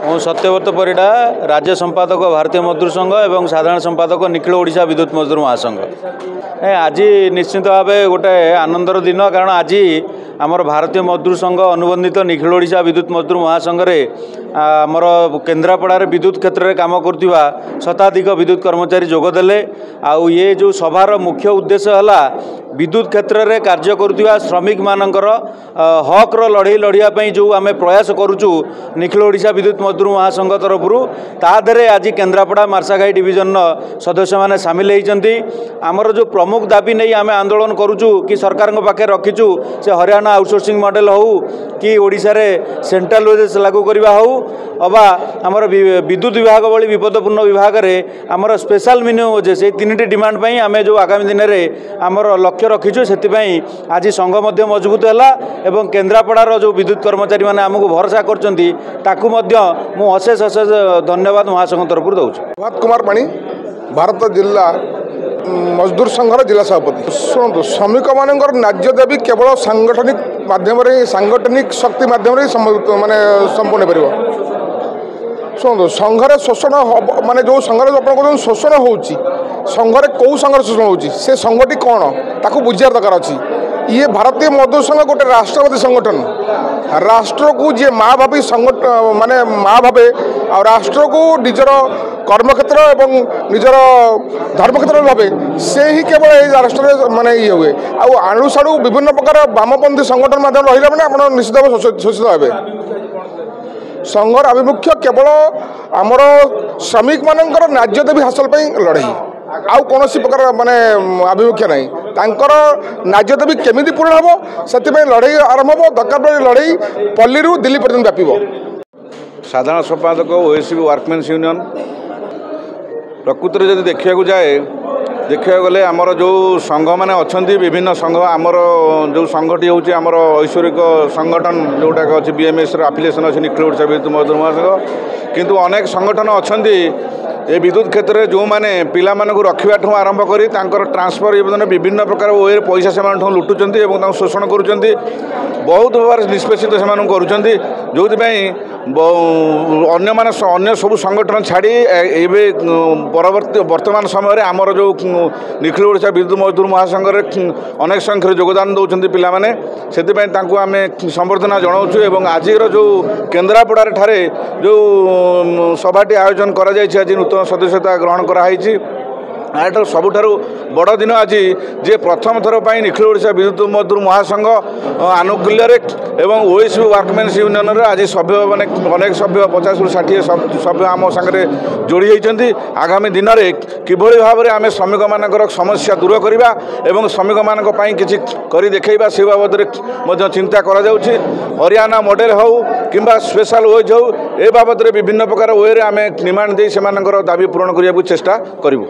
ମୁଁ ସତ୍ୟବ୍ରତ ପରିଡ଼ା, राज्य संपादक भारतीय मजदूर संघ और साधारण संपादक निखिल ओडिशा विद्युत मजदूर महासंघ। आज निश्चित भाव गोटे आनंदर दिन, कारण आज आमर भारतीय मजदूर संघ अनुबंधित निखिल ओडिशा विद्युत मजदूर महासंघ आमर केन्द्रापड़ार विद्युत क्षेत्र में काम करुवा शताधिक विद्युत कर्मचारी जोगदेले। आउ ये जो सभार मुख्य उद्देश्य है विद्युत क्षेत्र में कार्य करुवा श्रमिक मानकर हक्र लड़ई लड़ाई जो आम प्रयास करुचु निखिल ओडिशा विद्युत मजदूर महासंघ तरफ तादे आज केन्द्रापड़ा मार्साघाई डिविजन सदस्य मैंने सामिल होती। आमर जो प्रमुख दाबी नहीं आम आंदोलन करुचु कि सरकार पाखे रखीचु से हरियाणा आउटसोर्सिंग मॉडल हो कि ओडिशा रे सेंट्रल वेजेस लागू करवा हो अबा आमर विद्युत विभाग भली विपदपूर्ण विभाग में आमर स्पेशल मिनिमम वेजेस ये तीन डिमांड पर आम जो आगामी दिन में आमर लक्ष्य रखीचु से आज संघ मजबूत है और केन्द्रापड़ार जो विद्युत कर्मचारी मैंने आमको भरोसा कर अशेष अशेष धन्यवाद महासंघ तरफ दूसरी। प्रभात कुमार पाणी भारत जिला मजदूर संघर जिला सभापति। शुणु श्रमिक मान न्याय दाबी केवल सांगठनिक माध्यम सांगठनिक शक्ति माध्यम माने संपूर्ण पार। शुणु संघरे शोषण माने जो संघरे आप शोषण होची संघरे कौ संघर शोषण होची से संघटी कौन ताकू बुझार दरकार अच्छी। ये भारतीय मजदूर संघ गोटे राष्ट्रवादी संगठन, राष्ट्र को जी माँ भावी संगठन माने माँ भावे आ राष्ट्र को निजर कर्मक्षेत्र एवं निजर धर्मक्षेत्र भावे से ही केवल ये राष्ट्र माने ये हुए आणु साड़ू विभिन्न प्रकार वामपंथी संगठन माध्यम रहा मैंने आप निश्चित भाव शोषित हे। संघर आभिमुख्य केवल आमर श्रमिक मानकर न्याय दाबी हासिल लड़ाई आउ कौन प्रकार माने आभिमुख्य नहीं तांकर न्याय दाबी केमिति पूर्ण हम से लड़ाई आरंभ हो दरकार लड़ाई पल्ली दिल्ली पर्यटन व्यापी। साधारण संपादक ओएससी वर्कमेन्स यूनियन प्रकृति में जब देखा गले आमर जो संघ मैंने अच्छा विभिन्न संघ आमर जो संघटी हूँ आमर ऐश्वरिक संगठन जोटा अच्छे बीएमएस आफिलिएसन अच्छे निखिल ओडिशा विद्युत मजदूर महासंघ किंतु अनेक संगठन अच्छा ये विद्युत क्षेत्र में जो मैंने पिला रखा ठूँ आरंभ कर ट्रांसफर विभिन्न प्रकार वे पैसा से लुटुंट शोषण करुँच बहुत भाव निष्पेषित से करुँच जो अन्य सब संगठन छाड़ी एवं परवर्ती वर्तमान समय आमर जो निखिल ओडिशा विद्युत मजदूर महासंघ अनेक संख्यार योगदान दौरान पिलाने से आम संबर्धना जनाऊँ और आज जो केन्द्रापड़ा ठारे जो सभाटी आयोजन कर आज नूतन सदस्यता ग्रहण कराई यार सबुठारु बड़ दिन आज जे प्रथम थर पर निखिल ओडिशा विद्युत मजदूर महासंघ आनुकूल्य एवं ओएससी वर्कमेन्स यूनियन आज सभ्य माने अनेक सभ्य 50 ରୁ 60 सभ्य आम सागर जोड़ी होती। आगामी दिन में किभली भाव में आम श्रमिक मानकर समस्या दूर करवा और श्रमिक मान किसी कर देखा से बाबद चिंता कर हरियाणा मॉडल हो कि स्पेशल वेज हो ए बाबद विभिन्न प्रकार वे आम डिमांड दे से दाबी पूरण करने को चेष्टा करूँ।